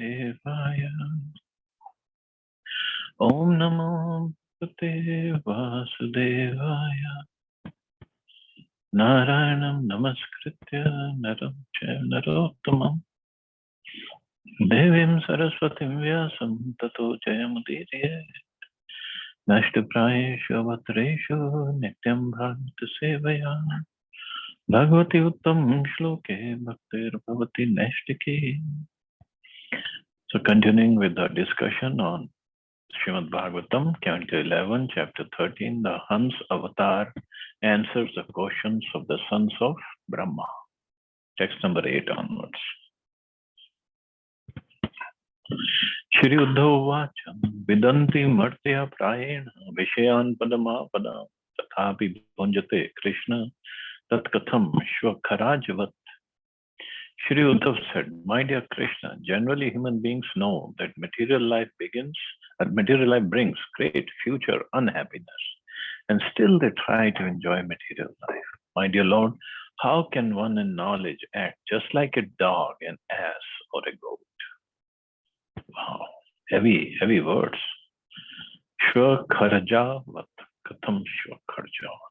Devaya. Om Namo Bhagavate Vasudevaya. Narayanam Namaskritya Naram Chaiva Narottamam Devim Saraswatim Vyasam Tato Jayamudiriye Nashtaprayeshu Avatreshu Nityam Bhagavata Sevaya Bhagavati Uttam Shloke Bhaktir Bhavati Nashtiki. So continuing with the discussion on Srimad Bhagavatam, Canto 11, Chapter 13, the Hans Avatar answers the questions of the sons of Brahma. Text number 8 onwards. Shri Uddhava Vacha Vidanti Martya Prayena Vishayan Padama Padam Tathapi Bhunjate Krishna Tat Katham Shvakharajavat. Shri Uddhav said, my dear Krishna, generally human beings know that material life brings great future unhappiness, and still they try to enjoy material life. My dear Lord, how can one in knowledge act just like a dog, an ass, or a goat? Wow, heavy words. Shvakharajavat, katham shvakharajavat.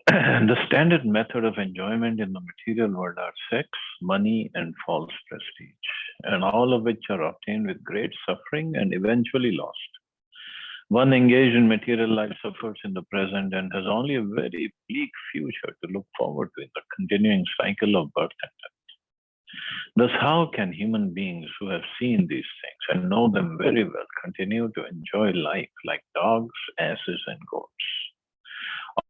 The standard method of enjoyment in the material world are sex, money, and false prestige, and all of which are obtained with great suffering and eventually lost. One engaged in material life suffers in the present and has only a very bleak future to look forward to in the continuing cycle of birth and death. Thus, how can human beings who have seen these things and know them very well continue to enjoy life like dogs, asses, and goats?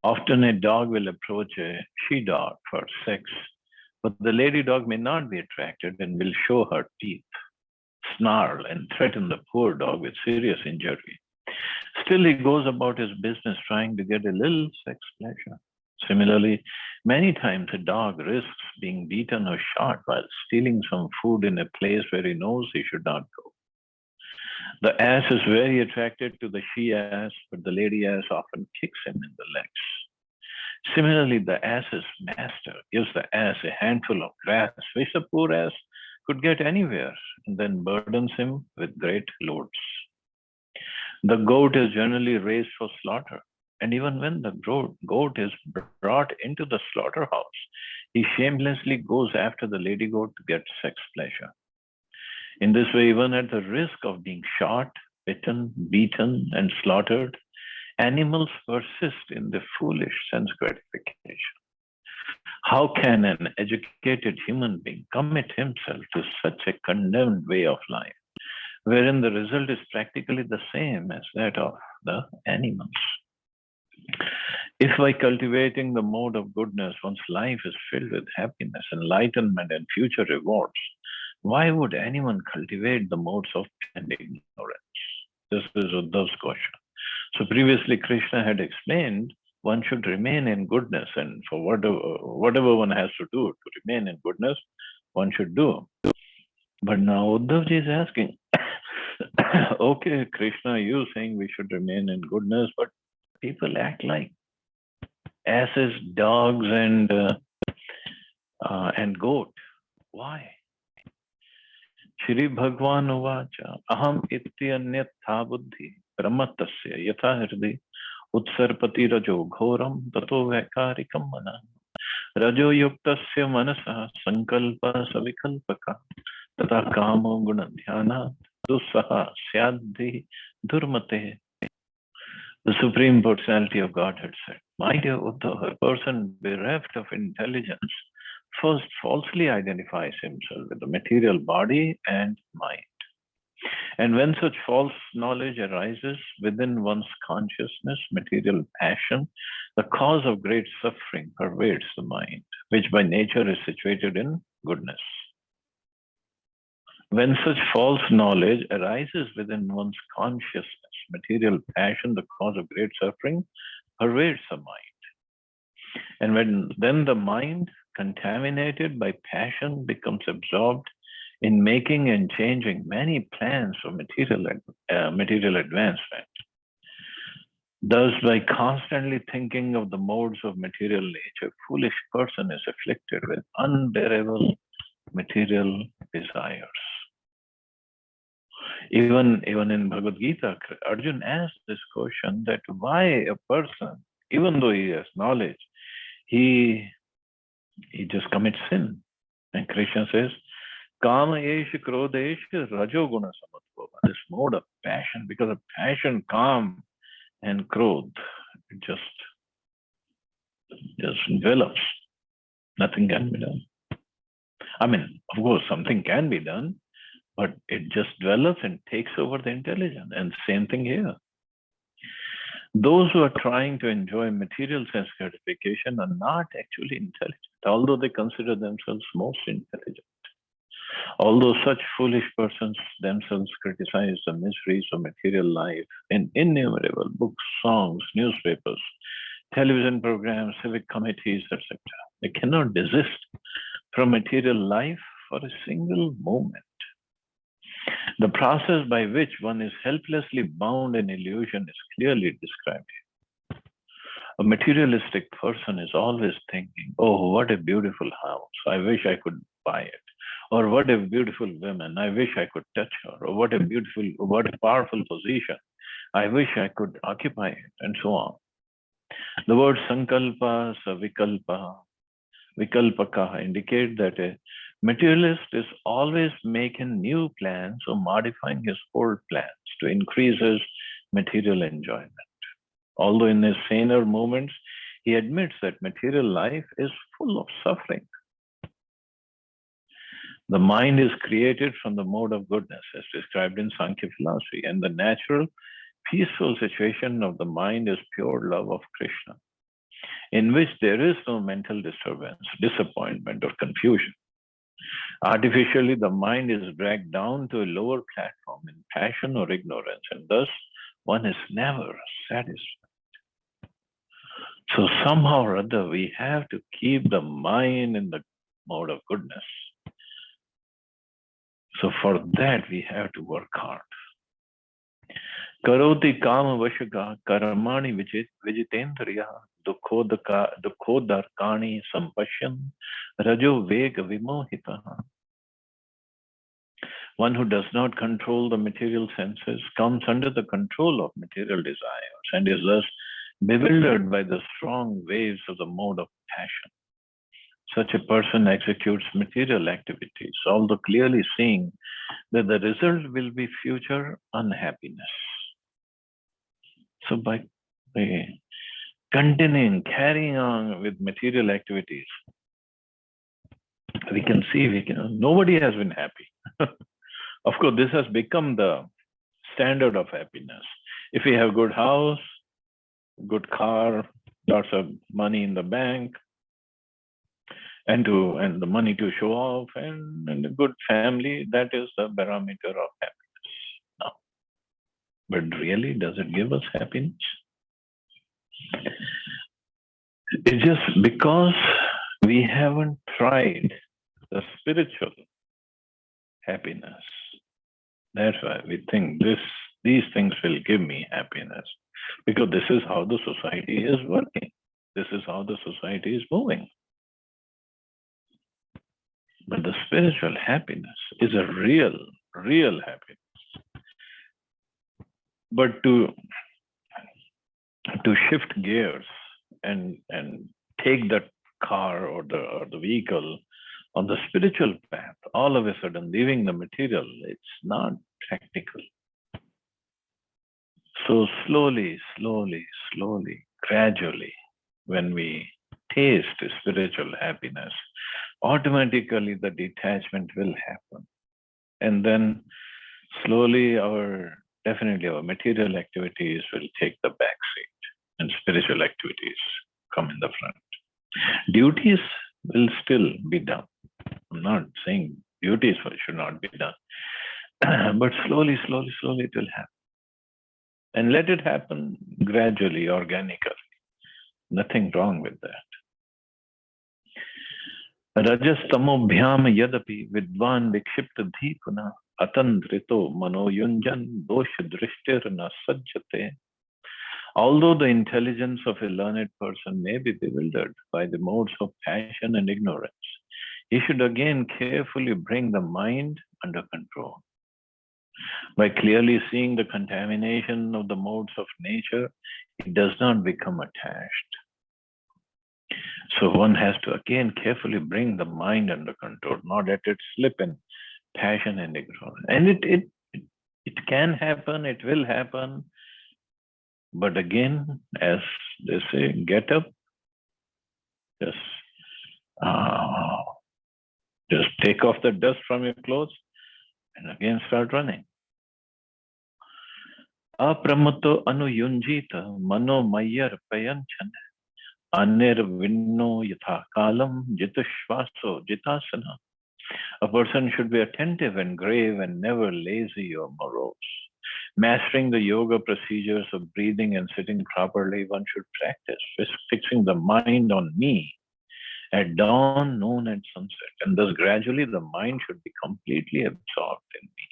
Often a dog will approach a she-dog for sex, but the lady dog may not be attracted and will show her teeth, snarl, and threaten the poor dog with serious injury. Still, he goes about his business trying to get a little sex pleasure. Similarly, many times a dog risks being beaten or shot while stealing some food in a place where he knows he should not go. The ass is very attracted to the she-ass, but the lady ass often kicks him in the legs. Similarly, the ass's master gives the ass a handful of grass, which the poor ass could get anywhere, and then burdens him with great loads. The goat is generally raised for slaughter, and even when the goat is brought into the slaughterhouse, he shamelessly goes after the lady goat to get sex pleasure. In this way, even at the risk of being shot, bitten, beaten, and slaughtered, animals persist in the foolish sense gratification. How can an educated human being commit himself to such a condemned way of life, wherein the result is practically the same as that of the animals? If by cultivating the mode of goodness one's life is filled with happiness, enlightenment, and future rewards, why would anyone cultivate the modes of ignorance? This is Uddhav's question. So previously Krishna had explained one should remain in goodness, and for whatever one has to do to remain in goodness, one should do. But now Uddhavji is asking, okay, Krishna, you saying we should remain in goodness, but people act like asses, dogs, and goat. Why? Shri Bhagwan Uvacha Aham Ityanyatha Buddhi Brahmatasya Yatha Hridhi Utsarpati Rajo Ghoram Tato Vakarikam Mana Rajo Yuktasya Manasa Sankalpa Savikalpaka Tata Kamo Gunadhyana Dusaha Syadhi Durmate. The Supreme Personality of Godhead said, my dear Uddhava, a person bereft of intelligence first falsely identifies himself with the material body and mind. And when such false knowledge arises within one's consciousness, material passion, the cause of great suffering pervades the mind, which by nature is situated in goodness. When such false knowledge arises within one's consciousness, material passion, the cause of great suffering, pervades the mind. And then the mind, contaminated by passion, becomes absorbed in making and changing many plans for material advancement. Thus, by constantly thinking of the modes of material nature, a foolish person is afflicted with unbearable material desires. Even in Bhagavad Gita, Arjun asked this question that why a person, even though he has knowledge, he just commits sin. And Krishna says, Kama esha krodha esha rajoguna samadbhava. This mode of passion, because of passion, calm and krodh, it just envelops. Nothing can be done. I mean, of course, something can be done, but it just develops and takes over the intelligence. And same thing here. Those who are trying to enjoy material sense gratification are not actually intelligent, although they consider themselves most intelligent. Although such foolish persons themselves criticize the miseries of material life in innumerable books, songs, newspapers, television programs, civic committees, etc., they cannot desist from material life for a single moment. The process by which one is helplessly bound in illusion is clearly described here. A materialistic person is always thinking, oh, what a beautiful house. I wish I could buy it. Or what a beautiful woman. I wish I could touch her. Or what a powerful position. I wish I could occupy it, and so on. The word sankalpa, savikalpa, vikalpaka indicate that a materialist is always making new plans or modifying his old plans to increase his material enjoyment. Although in his saner moments, he admits that material life is full of suffering. The mind is created from the mode of goodness, as described in Sankhya philosophy, and the natural, peaceful situation of the mind is pure love of Krishna, in which there is no mental disturbance, disappointment, or confusion. Artificially, the mind is dragged down to a lower platform in passion or ignorance, and thus one is never satisfied. So somehow or other, we have to keep the mind in the mode of goodness. So for that, we have to work hard. Karoti kama vashaga karamani vijitendriya dukhodarkani sampashyan rajo vega vimohita. One who does not control the material senses comes under the control of material desires and is thus bewildered by the strong waves of the mode of passion. Such a person executes material activities, although clearly seeing that the result will be future unhappiness. So by continuing, carrying on with material activities, we can see nobody has been happy. Of course, this has become the standard of happiness. If you have good house, good car, lots of money in the bank, and the money to show off, and a good family, that is the barometer of happiness. Now, but really, does it give us happiness? It's just because we haven't tried the spiritual happiness. That's why we think these things will give me happiness, because this is how the society is working. This is how the society is moving. But the spiritual happiness is a real happiness. But to shift gears and take that car or the vehicle on the spiritual path, all of a sudden leaving the material, it's not practical. So slowly, gradually, when we taste spiritual happiness, automatically the detachment will happen. And then slowly definitely our material activities will take the back seat and spiritual activities come in the front. Duties will still be done. I'm not saying duties should not be done, but slowly it will happen. And let it happen gradually, organically. Nothing wrong with that. Rajastamobhyam yadapi vidvan vikshipta dhipuna atandrito manoyunjan dosha drishtirna sajjate. Although the intelligence of a learned person may be bewildered by the modes of passion and ignorance, he should again carefully bring the mind under control. By clearly seeing the contamination of the modes of nature, it does not become attached. So one has to again carefully bring the mind under control, not let it slip in passion and ignorance. And it can happen, it will happen. But again, as they say, get up, just just take off the dust from your clothes and again start running. Apramato anuyunjita manomayar payanchan anirvinno yatha kalam jitashvaso jitasana. A person should be attentive and grave and never lazy or morose. Mastering the yoga procedures of breathing and sitting properly, one should practice, fixing the mind on me at dawn, noon, and sunset. And thus gradually the mind should be completely absorbed in me.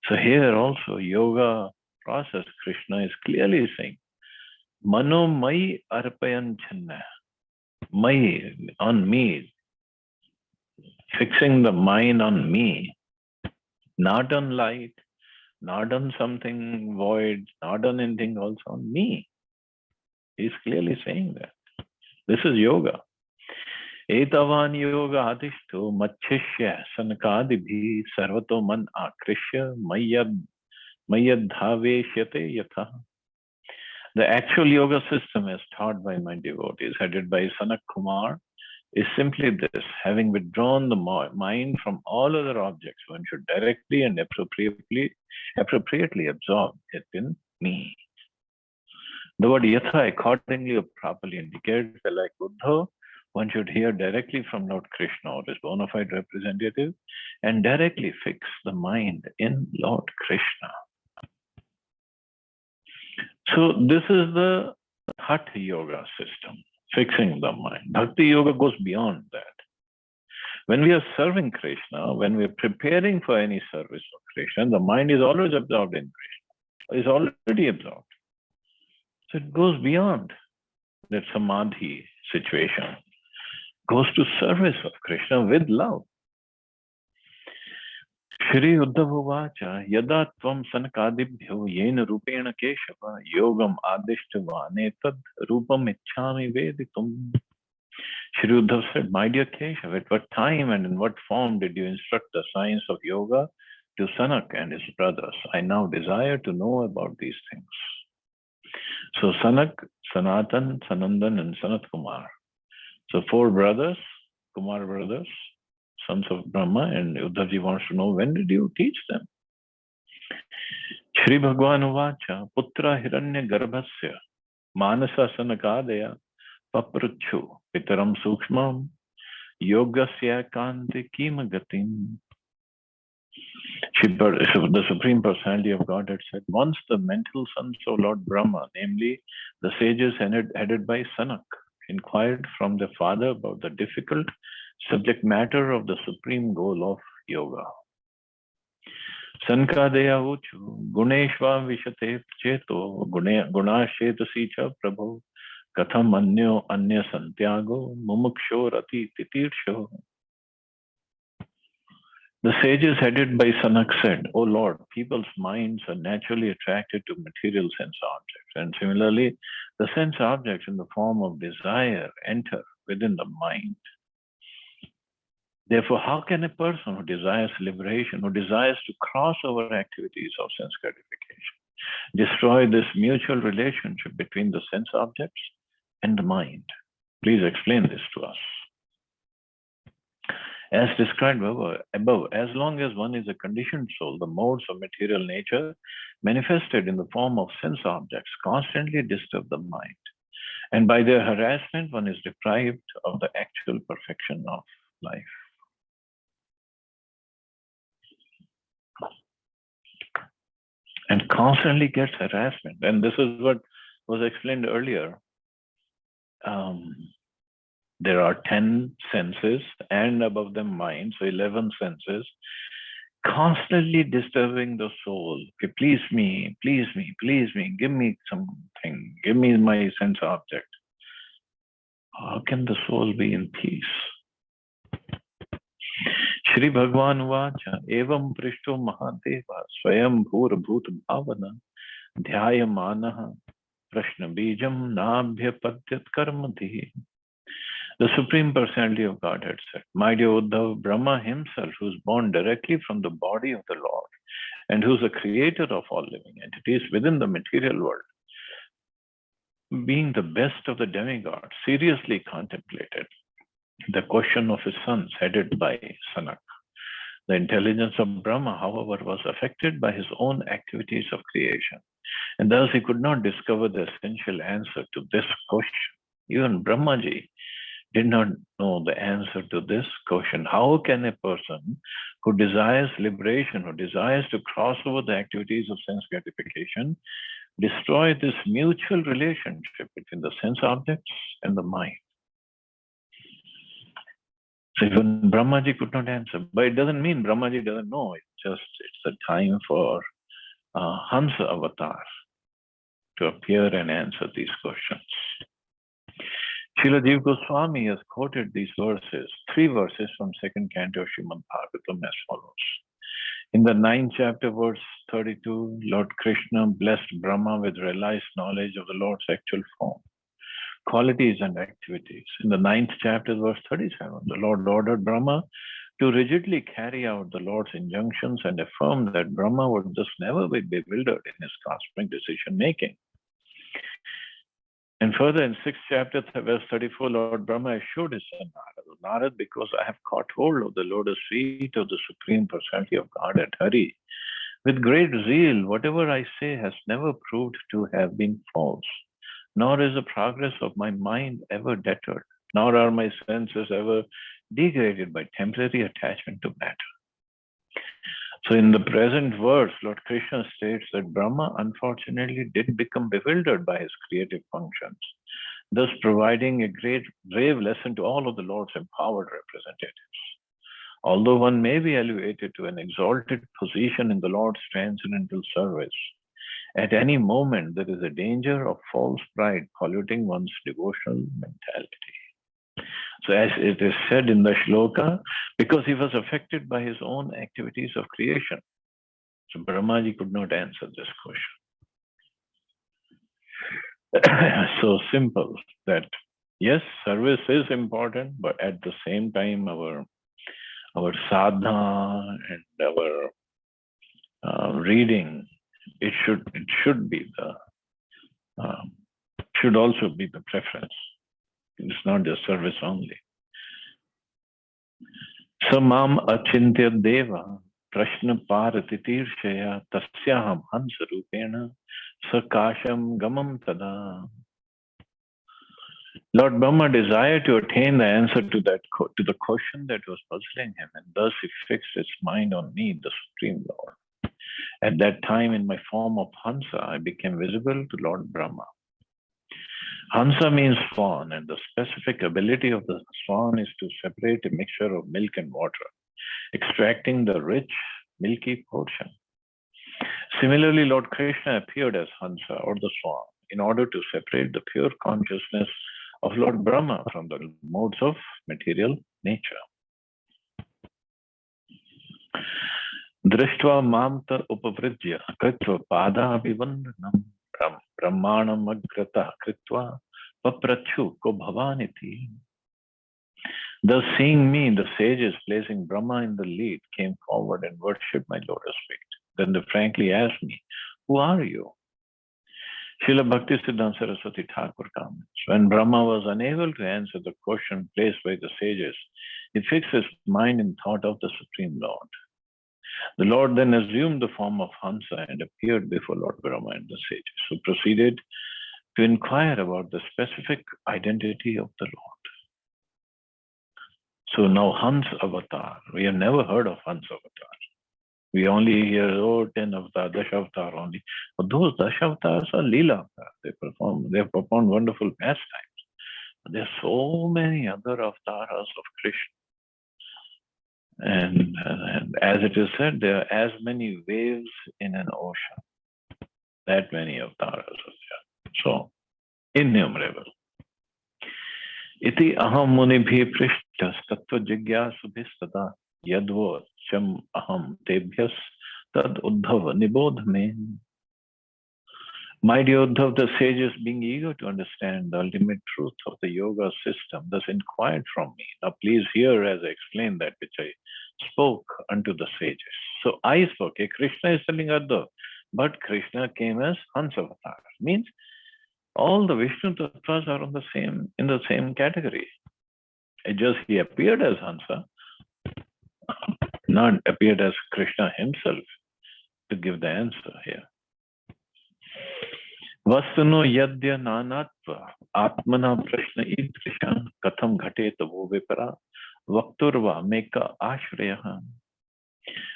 So here also yoga process, Krishna is clearly saying, Mano mai arpayan channa. Mai, on me. Fixing the mind on me. Not on light, not on something void, not on anything, also on me. He's clearly saying that. This is yoga. Etavan yoga adishto machishya sanakadibhi sarvato man akrishya mayadhaveshyate yatha. The actual yoga system as taught by my devotees, headed by Sanak Kumar, is simply this: having withdrawn the mind from all other objects, one should directly and appropriately absorb it in me. The word yatha accordingly or properly indicates that, like Buddha, one should hear directly from Lord Krishna or his bona fide representative and directly fix the mind in Lord Krishna. So this is the Hatha Yoga system, fixing the mind. Bhakti Yoga goes beyond that. When we are serving Krishna, when we are preparing for any service of Krishna, the mind is always absorbed in Krishna, is already absorbed. So it goes beyond that samadhi situation, goes to service of Krishna with love. Shri Uddhava Vacha Yada Tvam Sanakadibhyo Yena Rupena Keshava Yogam Adishtvane Tad Rupam Ichchami Veditum. Shri Uddhava said, my dear Keshava, at what time and in what form did you instruct the science of yoga to Sanak and his brothers? I now desire to know about these things. So Sanak, Sanatan, Sanandan, and Sanat Kumar. So four brothers, Kumar brothers, sons of Brahma, and Uddhavji wants to know, when did you teach them? Shri Bhagwan Uvacha Putra Hiranya Garbhasya Manasa Sanakadaya Papruchu Pitaram Sukshmam Yogasya Kanti Kimagatim. The Supreme Personality of God had said, once the mental sons of Lord Brahma, namely the sages headed by Sanak, inquired from their father about the difficult subject matter of the supreme goal of yoga. Sankadeya uchu guneshva vishate cheto gunashetasi cha prabho katham anya santyago mumuksho rati titirsho. The sages headed by Sanak said, O Lord, people's minds are naturally attracted to material sense objects, and similarly, the sense objects in the form of desire enter within the mind. Therefore, how can a person who desires liberation, who desires to cross over activities of sense gratification, destroy this mutual relationship between the sense objects and the mind? Please explain this to us. As described above, as long as one is a conditioned soul, the modes of material nature manifested in the form of sense objects constantly disturb the mind. And by their harassment, one is deprived of the actual perfection of life. And constantly gets harassment. And this is what was explained earlier. There are 10 senses and above them mind, so 11 senses, constantly disturbing the soul. Okay, please me, give me something, give me my sense object. How can the soul be in peace? Shri Bhagwan Vacha Evam Prishto Mahadeva Swayam Bhur Bhut Bhavana Dhyayamanaha Prashna Bijam Nabhya Padyat Karmati. The Supreme Personality of Godhead said, My dear Uddhav, Brahma himself, who is born directly from the body of the Lord and who is the creator of all living entities within the material world, being the best of the demigods, seriously contemplated the question of his sons headed by Sanak. The intelligence of Brahma, however, was affected by his own activities of creation, and thus he could not discover the essential answer to this question. Even Brahmaji did not know the answer to this question. How can a person who desires liberation, who desires to cross over the activities of sense gratification, destroy this mutual relationship between the sense objects and the mind? So even Brahmaji could not answer. But it doesn't mean Brahmaji doesn't know. It's a time for Hansa avatar to appear and answer these questions. Srila Jiva Goswami has quoted these verses, 3 verses from 2nd canto of Srimad Bhagavatam as follows. In the 9th chapter, verse 32, Lord Krishna blessed Brahma with realized knowledge of the Lord's actual form, qualities and activities. In the 9th chapter, verse 37, the Lord ordered Brahma to rigidly carry out the Lord's injunctions and affirmed that Brahma would thus never be bewildered in his cosmic decision making. And further, in 6th chapter, verse 34, Lord Brahma assured his son Narad, because I have caught hold of the lotus feet of the Supreme Personality of God at Hari, with great zeal, whatever I say has never proved to have been false, nor is the progress of my mind ever deterred, nor are my senses ever degraded by temporary attachment to matter. So in the present verse, Lord Krishna states that Brahma unfortunately did become bewildered by his creative functions, thus providing a grave lesson to all of the Lord's empowered representatives. Although one may be elevated to an exalted position in the Lord's transcendental service, at any moment there is a danger of false pride polluting one's devotional mentality. So as it is said in the shloka, because he was affected by his own activities of creation. So Brahmaji could not answer this question. So simple that yes, service is important, but at the same time our sadhana and our reading, it should be the should also be the preference. It's not just service only. Samam achintya deva prashna paratitirshaya tasyaham hansa rupena sakasham gamam tada. Lord Brahma desired to attain the answer to the question that was puzzling him, and thus he fixed his mind on me, the Supreme Lord. At that time, in my form of Hansa, I became visible to Lord Brahma. Hansa means swan, and the specific ability of the swan is to separate a mixture of milk and water, extracting the rich, milky portion. Similarly, Lord Krishna appeared as Hansa, or the swan, in order to separate the pure consciousness of Lord Brahma from the modes of material nature. Drishtva mamta upavrijya kritva pada abhivandanam brahmanam agrata kritva paprachu ko bhavaniti. Thus, seeing me, the sages placing Brahma in the lead came forward and worshipped my lotus feet. Then they frankly asked me, "Who are you?" Srila Bhaktisiddhanta Saraswati Thakur comments, when Brahma was unable to answer the question placed by the sages, he fixed his mind in thought of the Supreme Lord. The Lord then assumed the form of Hansa and appeared before Lord Brahma and the sages, who proceeded to inquire about the specific identity of the Lord. So now Hans Avatar, we have never heard of Hans Avatar. We only hear, 10 avatar, Dashavatara only. But those Dashavatars are Leela avatars. They have performed wonderful pastimes. But there are so many other avatars of Krishna. And as it is said, there are as many waves in an ocean. That many avatars are there. So, innumerable. Iti aham munibhi prishtas Tattva jigyasubhistada yadvo cham aham tebhyas tad uddhava nibodhame. My dear Uddhav, the sages, being eager to understand the ultimate truth of the yoga system, thus inquired from me. Now, please hear as I explain that which I spoke unto the sages. So I spoke. Krishna is telling Uddhav, but Krishna came as Hansa avatar. Means all the Vishnu Tattvas are in the same category. It just he appeared as Hansa, not appeared as Krishna himself to give the answer here. Vastuno yadya nanatva atmana prashna idrisha katham ghate tavo vipara vakturva meka ashrayaha.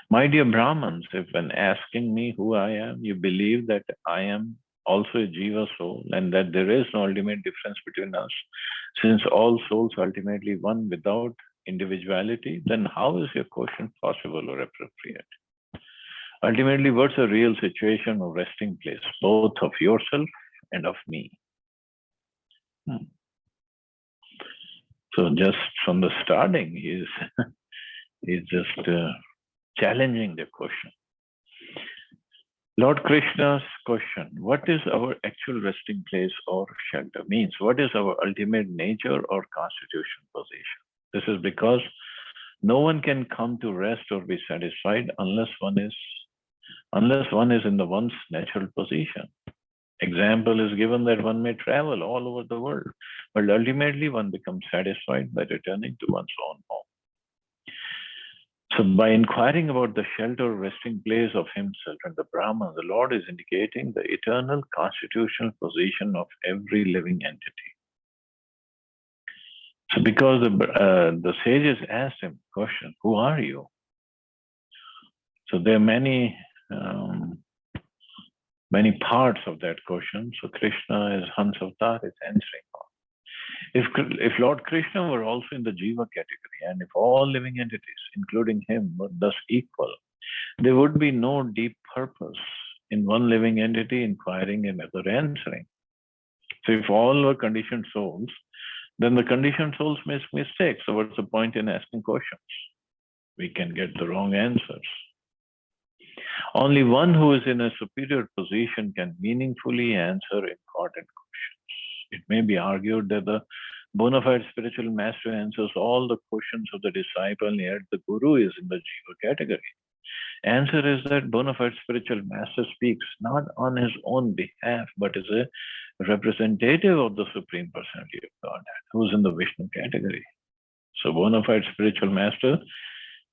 My dear Brahmins, if when asking me who I am, you believe that I am also a jiva soul and that there is no ultimate difference between us, since all souls are ultimately one without individuality, then how is your question possible or appropriate? Ultimately, what's the real situation or resting place, both of yourself and of me? So just from the starting, he's just challenging the question. Lord Krishna's question, what is our actual resting place or shelter? Means, what is our ultimate nature or constitutional position? This is because no one can come to rest or be satisfied unless one is in the one's natural position. Example is given that one may travel all over the world, but ultimately one becomes satisfied by returning to one's own home. So by inquiring about the shelter or resting place of himself and the Brahman, the Lord is indicating the eternal constitutional position of every living entity. So because the sages asked him question, who are you? So there are many parts of that question. So Krishna is Hansa avatar is answering. If Lord Krishna were also in the Jiva category, and if all living entities, including him, were thus equal, there would be no deep purpose in one living entity inquiring and another answering. So if all were conditioned souls, then the conditioned souls make mistakes. So what's the point in asking questions? We can get the wrong answers. Only one who is in a superior position can meaningfully answer important questions. It may be argued that the bona fide spiritual master answers all the questions of the disciple, and yet the guru is in the jiva category. Answer is that bona fide spiritual master speaks not on his own behalf, but is a representative of the Supreme Personality of Godhead, who is in the Vishnu category. So bona fide spiritual master,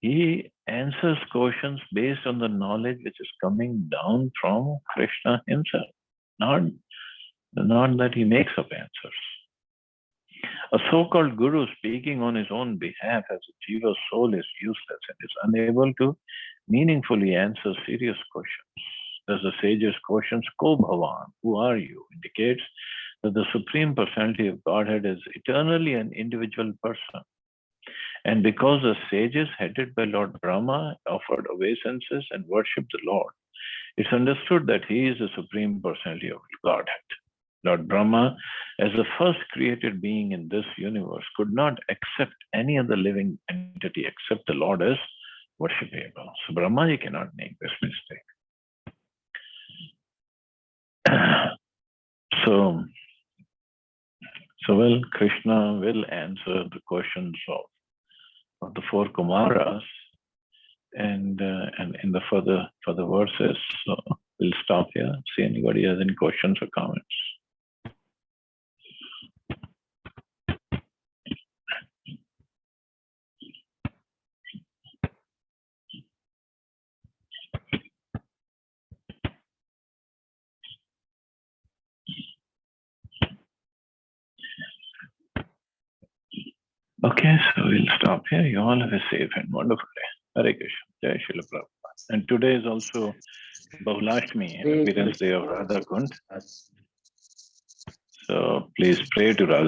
he answers questions based on the knowledge which is coming down from Krishna himself, not that he makes up answers. A so-called guru speaking on his own behalf as a jiva soul is useless and is unable to meaningfully answer serious questions. Thus the sage's questions, Ko Bhavan, who are you, indicates that the Supreme Personality of Godhead is eternally an individual person. And because the sages headed by Lord Brahma offered obeisances and worshipped the Lord, it's understood that he is the Supreme Personality of Godhead. Lord Brahma, as the first created being in this universe, could not accept any other living entity except the Lord as worshipable. So Brahma cannot make this mistake. So well, Krishna will answer the questions of the four Kumaras and in the further verses. So we'll stop here. See anybody has any questions or comments. Okay, so we'll stop here. You all have a safe and wonderful day. Hare Krishna. Jai Srila Prabhupada. And today is also Bahulashtami, appearance day of Radha Kund. So please pray to Radha